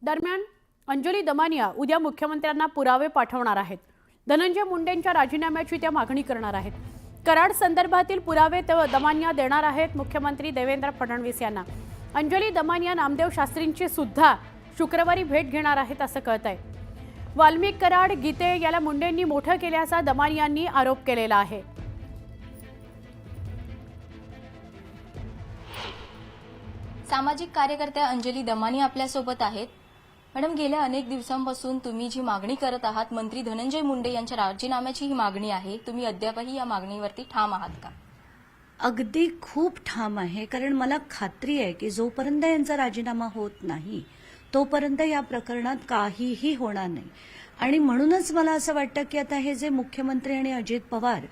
दरम्यान अंजली दमानिया उद्या मुख्यमंत्र्यांना पुरावे पाठवणार आहेत। धनंजय मुंडेंच्या राजीनाम्याची त्या मागणी करणार आहेत। कराड संदर्भातील पुरावे दमानिया देणार आहेत मुख्यमंत्री देवेंद्र फडणवीस यांना। अंजली दमानिया नामदेव शास्त्रींची सुद्धा शुक्रवारी भेट घेणार आहेत असं कळतंय। वाल्मिक कराड गीते याला मुंडेंनी मोठं केल्याचा दमानियांनी आरोप केलेला आहे। सामाजिक कार्यकर्त्या अंजली दमानिया आपल्यासोबत आहेत। मॅडम, गेल्या अनेक दिवसांपासून तुम्ही जी मागणी करत आहात मंत्री धनंजय मुंडे यांच्या राजीनाम्याची ही मागणी आहे, तुम्ही अद्यापही या मागणीवरती ठाम आहात का? अगदी खूप ठाम आहे, कारण मला खात्री आहे की जोपर्यंत यांचा राजीनामा होत नाही तोपर्यंत या प्रकरणात काहीही होणार नाही। आणि म्हणूनच मला असं वाटतं की आता हे जे मुख्यमंत्री आणि अजित पवार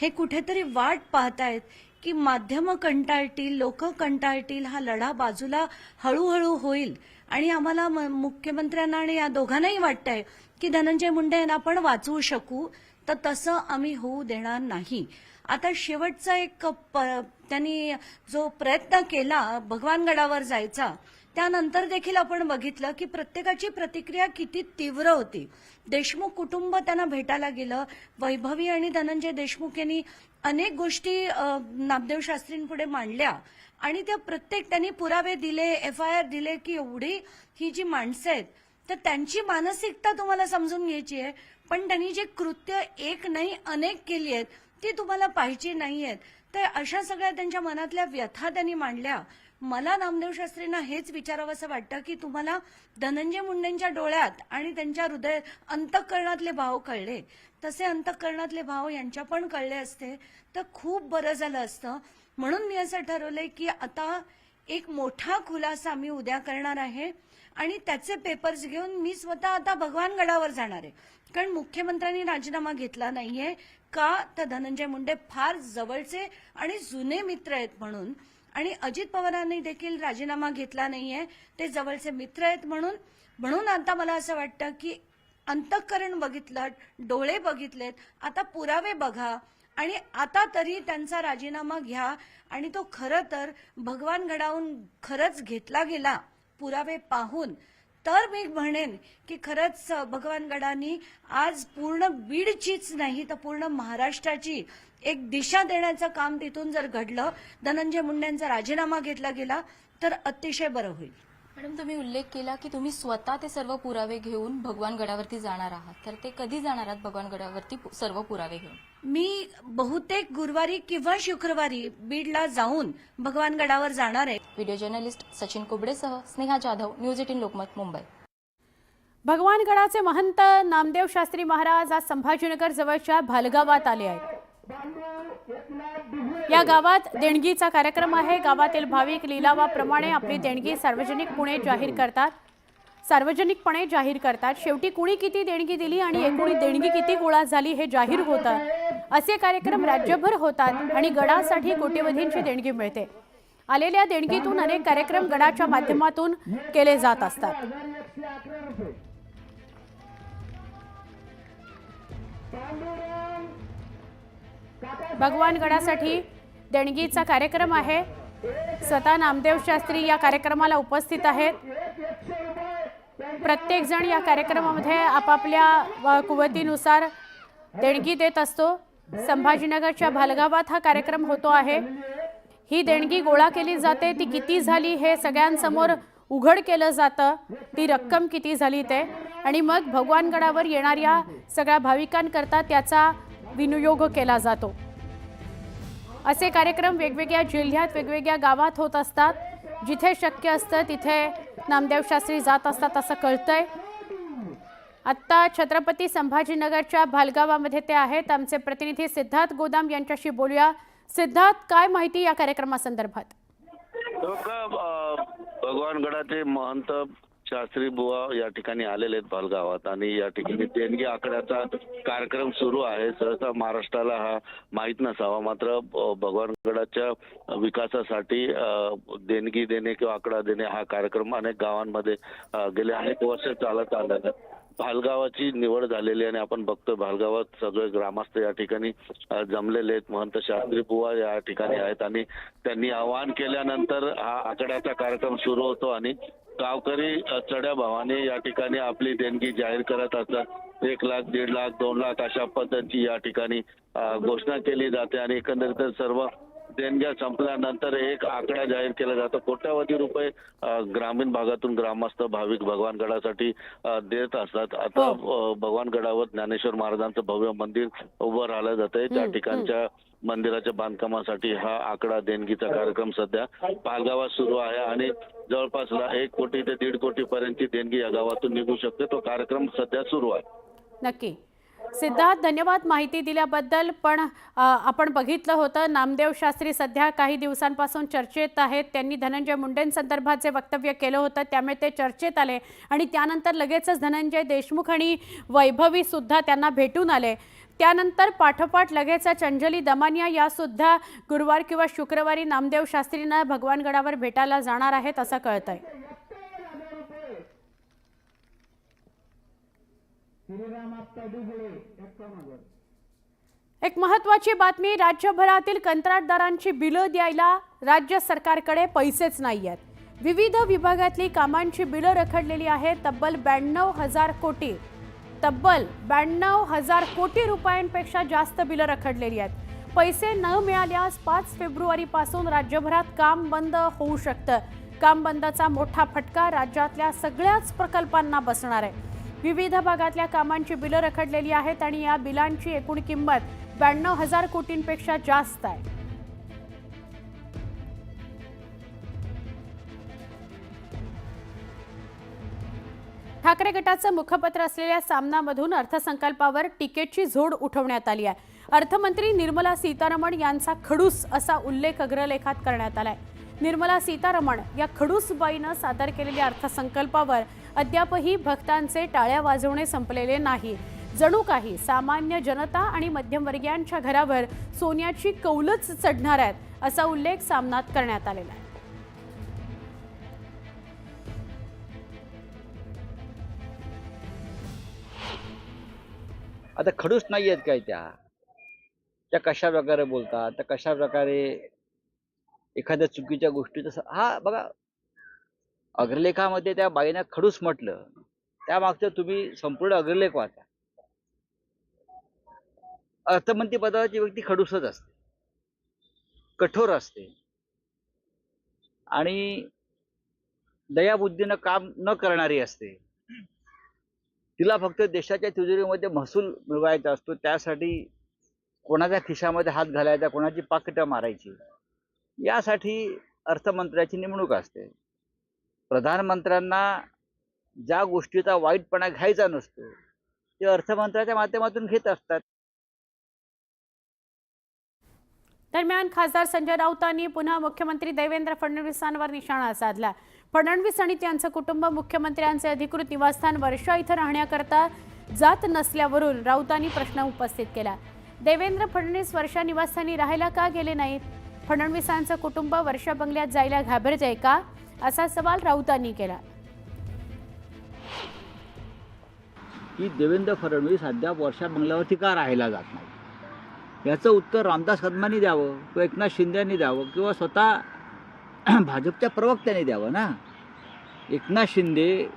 हे कुठेतरी वाट पाहतायत की माध्यमं कंटाळतील, लोक कंटाळतील, हा लढा बाजूला हळूहळू होईल आणि आम्हाला मुख्यमंत्र्यांना आणि या दोघांनाही वाटतंय की धनंजय मुंडे यांना आपण वाचवू शकू, तर तसं आम्ही होऊ देणार नाही। आता शेवटचा एक त्यांनी जो प्रयत्न केला भगवानगडावर जायचा, त्यानंतर देखील आपण बघितलं की प्रत्येकाची प्रतिक्रिया किती तीव्र होती। देशमुख कुटुंब त्यांना भेटायला गेलं, वैभवी आणि धनंजय देशमुख यांनी अनेक गोष्टी नामदेव शास्त्रींपुढे मांडल्या आणि त्या प्रत्येक त्यांनी पुरावे दिले, FIR दिले की एवढी ही जी माणसं आहेत तर त्यांची मानसिकता तुम्हाला समजून घ्यायची आहे। पण त्यांनी जे कृत्य एक नाही अनेक केली आहेत ती तुम्हाला पाहिजे नाहीयेत। तर अशा सगळ्या त्यांच्या मनातल्या व्यथा त्यांनी मांडल्या। मला नामदेव शास्त्रींना हेच विचारावंसं वाटतं की तुम्हाला धनंजय मुंडेंच्या डोळ्यात आणि त्यांच्या हृदय अंतःकरणातले भाव कळले, तसे अंतःकरणातले भाव यांच्या पण कळले असते तर खूप बरं झालं असतं। म्हणून मी असं ठरवलंय की आता एक मोठा खुलासा मी उद्या करणार आहे आणि त्याचे पेपर्स घेऊन मी स्वतः आता भगवानगडावर जाणार आहे। कारण मुख्यमंत्र्यांनी राजीनामा घेतला नाहीये का, तर धनंजय मुंडे फार जवळचे आणि जुने मित्र आहेत म्हणून, आणि अजित पवारांनी देखील राजीनामा घेतला नाहीये, ते जवळचे मित्र आहेत म्हणून आता मला असं वाटतं की अंतःकरण बघितलं, डोळे बघितलेत, आता पुरावे बघा आणि आता तरी त्यांचा राजीनामा घ्या। आणि तो खरं तर भगवानगडाहून खरंच घेतला गेला पुरावे पाहून, तर मी म्हणेन की खरंच भगवानगडांनी आज पूर्ण बीडचीच नाही तर पूर्ण महाराष्ट्राची एक दिशा देण्याचं काम तिथून जर घडलं, धनंजय मुंडेंचा राजीनामा घेतला गेला तर अतिशय बरं होईल। मॅडम, तुम्ही उल्लेख केला की तुम्ही स्वतः ते सर्व पुरावे घेऊन भगवानगडावरती जाणार आहात, तर ते कधी जाणार आहात भगवानगडावरती सर्व पुरावे घेऊन? मी बहुतेक गुरुवारी किंवा शुक्रवारी बीडला जाऊन भगवानगडावर जाणार आहे। व्हिडिओ जर्नलिस्ट सचिन कुबडेसह स्नेहा जाधव, न्यूज 18 लोकमत, मुंबई। भगवानगडाचे महंत नामदेव शास्त्री महाराज आज संभाजीनगर जवळच्या भालगावात आले आहेत। या गावात देणगीचा कार्यक्रम आहे। गावातील भाविक लिलावाप्रमाणे आपली देणगी सार्वजनिकपणे जाहीर करतात। शेवटी कुणी किती देणगी दिली आणि एकूण देणगी किती गोळा झाली हे जाहीर होतं। असे कार्यक्रम राज्यभर होतात आणि गडासाठी कोट्यवधींची देणगी मिळते। आलेल्या देणगीतून अनेक कार्यक्रम गडाच्या माध्यमातून केले जात असतात। भगवानगडासाठी देणगीचा कार्यक्रम आहे। स्वतः नामदेव शास्त्री या कार्यक्रमाला उपस्थित आहेत। प्रत्येक जण या कार्यक्रमामध्ये आपापल्या कुवतीनुसार देणगी देत असतो। संभाजीनगरच्या भालगावात हा कार्यक्रम होतो आहे। ही देणगी गोळा केली जाते, ती किती झाली हे सगळ्यांसमोर उघड केलं जातं, ती रक्कम किती झाली ते, आणि मग भगवानगडावर येणाऱ्या सगळ्या भाविकांकरता त्याचा विनियोग केला जातो। असे कार्यक्रम वेगवेगळ्या जिल्ह्यात वेगवेगळ्या गावात होत असतात। जिथे शक्य असतं तिथे नामदेव शास्त्री जात असतात असं कळतंय। आत्ता छत्रपती संभाजीनगरच्या भालगावामध्ये ते आहेत। आमचे प्रतिनिधी सिद्धार्थ गोदाम यांच्याशी बोलूया। सिद्धार्थ, काय माहिती या कार्यक्रमासंदर्भात? भगवानगडाचे महंत शास्त्री बुवा या ठिकाणी आलेले आहेत भालगावात, आणि या ठिकाणी देणगी आकड्याचा कार्यक्रम सुरू आहे। सहसा महाराष्ट्राला हा माहीत नसावा, मात्र भगवानगडाच्या विकासासाठी देणगी देणे किंवा आकडा देणे हा कार्यक्रम अनेक गावांमध्ये गेले अनेक वर्ष चालत आलेला आहे। भालगावाची निवड झालेली आहे आणि आपण बघतोय भालगावात सगळे ग्रामस्थ या ठिकाणी जमलेले आहेत. महंत शास्त्री बुवा या ठिकाणी आहेत आणि त्यांनी आवाहन केल्यानंतर हा आकड्याचा कार्यक्रम सुरू होतो आणि गावकरी चढ्या भावाने या ठिकाणी आपली देणगी जाहीर करत असतात. 1 लाख, 1.5 लाख, 2 लाख अशा पद्धतीची या ठिकाणी घोषणा केली जाते आणि एकंदरीत सर्व देणग्या संपल्यानंतर एक आकडा जाहीर केला जातो. कोट्यावधी रुपये ग्रामीण भागातून ग्रामस्थ भाविक भगवानगडासाठी देत असतात. आता भगवानगडावर ज्ञानेश्वर महाराजांचं भव्य मंदिर उभं राहिलं जातंय. त्या ठिकाणच्या मंदिराच्या बांधकामासाठी हा आकडा देणगीचा कार्यक्रम सध्या पालगावात सुरू आहे आणि जवळपास 1 कोटी ते 1.5 कोटी पर्यंतची देणगी या गावातून निघू शकते. तो कार्यक्रम सध्या सुरू आहे. नक्की सिद्धार्थ, धन्यवाद माहिती दिल्याबद्दल. पण आपण बघितलं होतं नामदेव शास्त्री सध्या काही दिवसांपासून चर्चेत आहेत. त्यांनी धनंजय मुंडेंसंदर्भात जे वक्तव्य केलं होतं त्यामुळे ते चर्चेत आले आणि त्यानंतर लगेचच धनंजय देशमुख आणि वैभवी सुद्धा त्यांना भेटून आले. त्यानंतर पाठोपाठ लगेचच अंजली दमानिया या सुद्धा गुरुवार किंवा शुक्रवारी नामदेव शास्त्रींना भगवानगडावर भेटायला जाणार आहेत असं कळतंय. एक महत्त्वाची बातमी, राज्यभरातील कंत्राटदारांची बिलं द्यायला राज्य सरकारकडे पैसेच नाही आहेत. विविध विभागातली कामांची बिलं रखडलेली आहेत. तब्बल 92,000 कोटी रुपयांपेक्षा जास्त बिलं रखडलेली आहेत. पैसे न मिळाल्यास 5 फेब्रुवारीपासून राज्यभरात काम बंद होऊ शकतं. काम बंदचा मोठा फटका राज्यातल्या सगळ्याच प्रकल्पांना बसणार आहे. विविध भागातल्या कामांची बिलं रखडलेली आहेत आणि या बिलांची एकूण किंमत 92,000 कोटींपेक्षा जास्त आहे. ठाकरे गटाचं मुखपत्र असलेल्या सामनामधून अर्थसंकल्पावर टीकेची झोड उठवण्यात आली आहे. अर्थमंत्री निर्मला सीतारमण यांचा खडूस असा उल्लेख अग्रलेखात करण्यात आलाय. निर्मला सीतारमण या खडूसबाईनं सादर केलेल्या अर्थसंकल्पावर अद्यापही भक्तांचे टाळ्या वाजवणे संपलेले नाही. जणू काही सामान्य जनता आणि मध्यमवर्गीयांच्या घरावर सोन्याची कौलच चढणार आहेत असा उल्लेख सामनात करण्यात आलेला आहे. आता खडूस नाही आहेत काय त्या कशा प्रकारे बोलतात, त्या कशा प्रकारे एखाद्या चुकीच्या गोष्टीचं हा बघा अग्रलेखामध्ये त्या बाईनं खडूस म्हटलं त्यामागचं तुम्ही संपूर्ण अग्रलेख वाचा. अर्थमंत्री पदाची व्यक्ती खडूसच असते, कठोर असते आणि दयाबुद्धीनं काम न करणारी असते. तिला फक्त देशाच्या तिजोरीमध्ये महसूल मिळवायचा असतो. त्यासाठी कोणाच्या खिशामध्ये हात घालायचा, कोणाची पाकिटं मारायची, यासाठी अर्थमंत्र्याची नेमणूक असते. प्रधानमंत्र्यांना ज्या गोष्टीचा वाईटपणा घ्यायचा नसतो ते अर्थमंत्र्याच्या माध्यमातून घेत असतात. दरम्यान खासदार संजय राऊतांनी पुन्हा मुख्यमंत्री देवेंद्र फडणवीसांवर निशाणा साधला. फडणवीस आणि त्यांचं कुटुंब मुख्यमंत्र्यांचे अधिकृत निवासस्थान वर्षा इथं राहण्याकरता जात नसल्यावरून राऊतांनी प्रश्न उपस्थित केला. देवेंद्र फडणवीस वर्षा निवासस्थानी राहायला का गेले नाहीत? फडणवीसांचं कुटुंब वर्षा बंगल्यात जायला घाबरतंय का, असा सवाल राऊतांनी केला. की देवेंद्र फडणवीस अद्याप वर्षा बंगल्यावरती का राहायला जात नाही याचं उत्तर रामदास कदमांनी द्यावं किंवा एकनाथ शिंदेंनी द्यावं किंवा स्वतः भाजपच्या प्रवक्त्यांनी द्यावं ना. एकनाथ शिंदे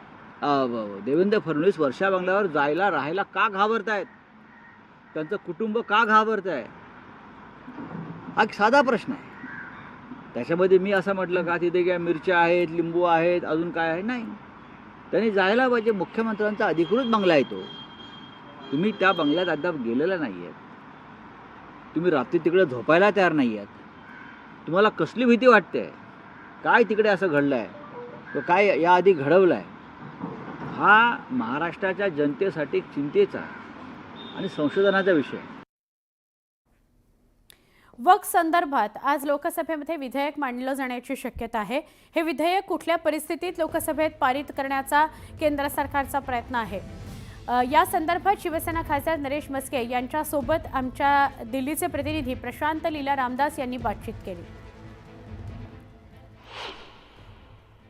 देवेंद्र फडणवीस वर्षा बंगल्यावर जायला राहायला का घाबरत आहेत, त्यांचं कुटुंब का घाबरत आहे, हा एक साधा प्रश्न आहे. त्याच्यामध्ये मी असं म्हटलं का तिथे काय मिरच्या आहेत, लिंबू आहेत, अजून काय आहे? नाही. त्यांनी जायला पाहिजे. मुख्यमंत्र्यांचा अधिकृत बंगला येतो, तुम्ही त्या बंगल्यात अद्याप गेलेला नाही आहेत. तुम्ही रात्री तिकडे झोपायला तयार नाही आहेत. तुम्हाला कसली भीती वाटते? काय तिकडे असं घडलं आहे, काय याआधी घडवलं आहे? हा महाराष्ट्राच्या जनतेसाठी चिंतेचा आणि संशोधनाचा विषय. वक्फ संदर्भात आज लोकसभेमध्ये विधेयक मांडलं जाण्याची शक्यता आहे. हे विधेयक कुठल्या परिस्थितीत लोकसभेत पारित करण्याचा केंद्र सरकारचा प्रयत्न आहे. या संदर्भात शिवसेना खासदार नरेश म्हस्के यांच्यासोबत आमच्या दिल्लीचे प्रतिनिधी प्रशांत लीला रामदास यांनी बातचीत केली.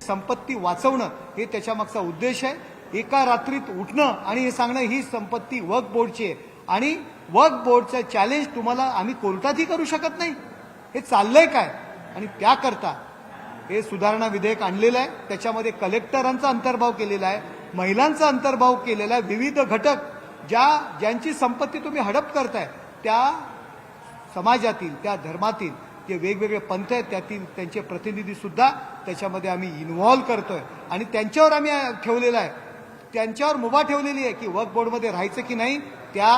संपत्ती वाचवणं हे त्याच्या मागचा उद्देश आहे. एका रात्रीत उठणं आणि हे सांगणं ही संपत्ती वक्फ बोर्डची आहे आणि वक्फ बोर्डचं चॅलेंज तुम्हाला आम्ही कोर्टातही करू शकत नाही. हे चाललंय काय? आणि त्याकरता हे सुधारणा विधेयक आणलेलं आहे. त्याच्यामध्ये कलेक्टरांचा अंतर्भाव केलेला आहे, महिलांचा अंतर्भाव केलेला आहे. विविध घटक ज्यांची संपत्ती तुम्ही हडप करताय त्या समाजातील, त्या धर्मातील जे वेगवेगळे पंथ आहेत त्यातील त्यांचे प्रतिनिधी सुद्धा त्याच्यामध्ये आम्ही इन्व्हॉल्व करतोय आणि त्यांच्यावर आम्ही ठेवलेला आहे, त्यांच्यावर मुभा ठेवलेली आहे की वक्फ बोर्डमध्ये राहायचं की नाही त्या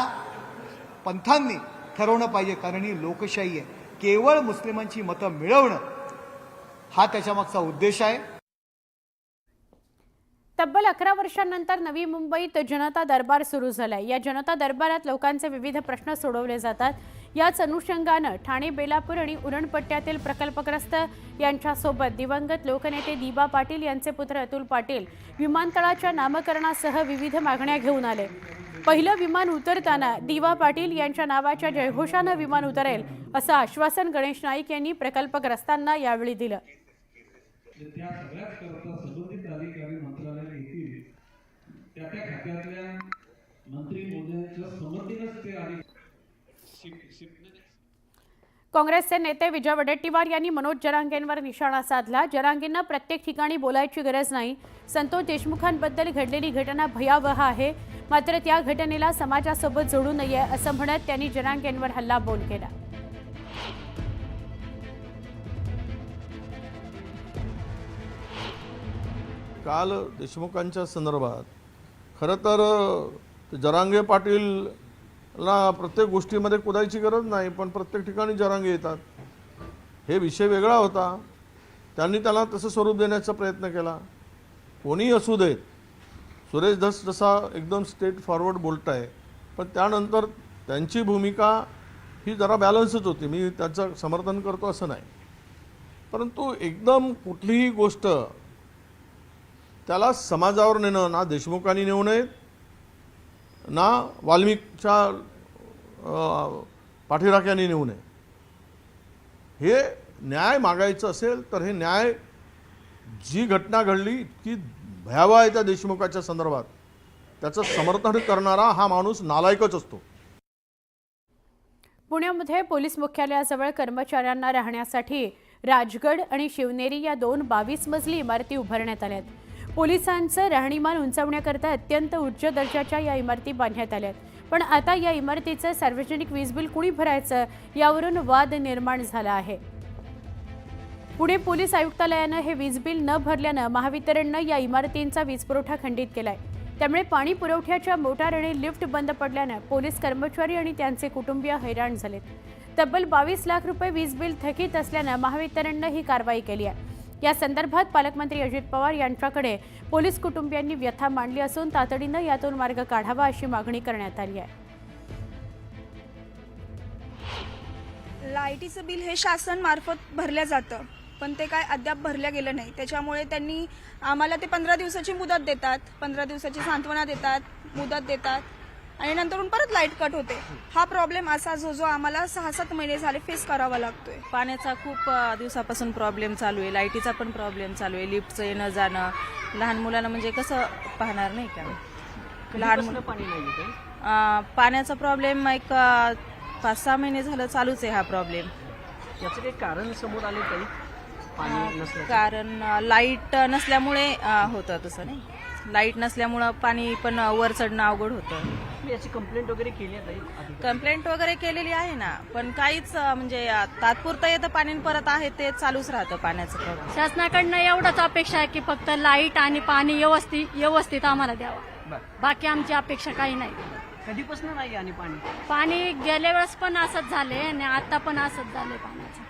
पंथांनी ठरवणं पाहिजे. कारण ही लोकशाही आहे. केवळ मुस्लिमांची मतं मिळवणं हा त्याच्यामागचा उद्देश आहे. तब्बल 11 वर्षांनंतर नवी मुंबईत जनता दरबार सुरू झालाय. या जनता दरबारात लोकांचे विविध प्रश्न सोडवले जातात. याच अनुषंगानं ठाणे, बेलापूर आणि उरणपट्ट्यातील प्रकल्पग्रस्त यांच्यासोबत दिवंगत लोकनेते दिबा पाटील यांचे पुत्र अतुल पाटील विमानतळाच्या नामकरणासह विविध मागण्या घेऊन आले. पहिलं विमान उतरताना दिबा पाटील यांच्या नावाच्या जयघोषानं विमान उतरेल असं आश्वासन गणेश नाईक यांनी प्रकल्पग्रस्तांना यावेळी दिलं. त्या सगळ्याच करता संबंधित अधिकारी मंत्रालयात येतील, त्या खात्यातल्या मंत्री मोदयांच्या संमतीनेच ते आणि काँग्रेसचे नेते विजय वडेट्टीवार यांनी मनोज जरांगेंवर निशाणा साधला. जरांगेंना प्रत्येक ठिकाणी बोलायची गरज नाही. संतोष देशमुखांबद्दल घडलेली घटना भयावह आहे, मात्र त्या घटनेला समाजासोबत जोडू नये असं म्हणत त्यांनी जरांगेंवर हल्लाबोल केला. काल देशमुखांच्या संदर्भात खरं तर जरांगे पाटीलला प्रत्येक गोष्टीमध्ये कुदायची गरज नाही, पण प्रत्येक ठिकाणी जरांगे येतात. हे विषय वेगळा होता, त्यांनी त्याला तसं स्वरूप देण्याचा प्रयत्न केला. कोणीही असू देत, सुरेश धस जसा एकदम स्ट्रेट फॉरवर्ड बोलत आहे, पण त्यानंतर त्यांची भूमिका ही जरा बॅलन्सच होती. मी त्याचं समर्थन करतो असं नाही, परंतु एकदम कुठलीही गोष्ट त्याला समाजावर नेणं, ना देशमुखांनी नेऊ नये ना वाल्मिकच्या पाठीराख्यांनी नेऊ नये. हे न्याय मागायचं असेल तर हे न्याय, जी घटना घडली इतकी भयावह आहे त्या देशमुखाच्या संदर्भात, त्याचं समर्थन करणारा हा माणूस नालायकच असतो. पुण्यामध्ये पोलीस मुख्यालयाजवळ कर्मचाऱ्यांना राहण्यासाठी राजगड आणि शिवनेरी या 2 22 मजली इमारती उभारण्यात आल्यात. पोलिसांचं राहणीमान उंचावण्याकरता अत्यंत उच्च दर्जाच्या या इमारती बांधण्यात आल्यात. पण आता या इमारतीचं सार्वजनिक वीज बिल कुणी भरायचं यावरून वाद निर्माण झाला आहे. पुणे पोलीस आयुक्तालयानं हे वीज बिल न भरल्यानं महावितरणनं या इमारतींचा वीज पुरवठा खंडित केलाय. त्यामुळे पाणी पुरवठ्याच्या मोटार आणि लिफ्ट बंद पडल्यानं पोलीस कर्मचारी आणि त्यांचे कुटुंबीय हैराण झालेत. तब्बल 22 लाख रुपये वीज बिल थकीत असल्यानं महावितरणनं ही कारवाई केली आहे. या संदर्भात पालकमंत्री अजित पवार यांच्याकडे पोलीस कुटुंबियांनी व्यथा मांडली असून तातडीनं यातून मार्ग काढावा अशी मागणी करण्यात आली आहे. लाईटीचं बिल हे शासन मार्फत भरलं जातं, पण ते काय अद्याप भरलं गेलं नाही. त्याच्यामुळे त्यांनी आम्हाला ते 15 दिवसाची मुदत देतात, 15 दिवसाची सांत्वना देतात, मुदत देतात आणि नंतरून परत लाईट कट होते. हा प्रॉब्लेम असा जो आम्हाला 6-7 महिने झाले फेस करावा लागतोय. पाण्याचा खूप दिवसापासून प्रॉब्लेम चालू आहे, लाईटीचा पण प्रॉब्लेम चालू आहे, लिफ्टचं येणं जाणं. लहान मुलांना म्हणजे कसं पाहणार नाही का, लहान मुलं पाणी नाही. पाण्याचा प्रॉब्लेम एक 5-6 महिने झालं चालूच आहे हा प्रॉब्लेम. याचं काही कारण समोर आले काही? कारण लाईट नसल्यामुळे होतं तसं नाही. लाईट नसल्यामुळं पाणी पण वर चढणं अवघड होतं. याची कंप्लेंट वगैरे केली आहे? कंप्लेंट वगैरे केलेली आहे ना, पण काहीच म्हणजे तात्पुरतं येतं पाणी परत आहे ते चालूच राहतं पाण्याचं प्रॉब्लेम. शासनाकडनं एवढंच अपेक्षा आहे की फक्त लाईट आणि पाणी व्यवस्थित आम्हाला द्यावं. बाकी आमची अपेक्षा काही नाही. कधीपासून नाही आणि पाणी पाणी गेल्या वेळेस पण असंच झाले आणि आता पण असंच झालंय पाण्याचं.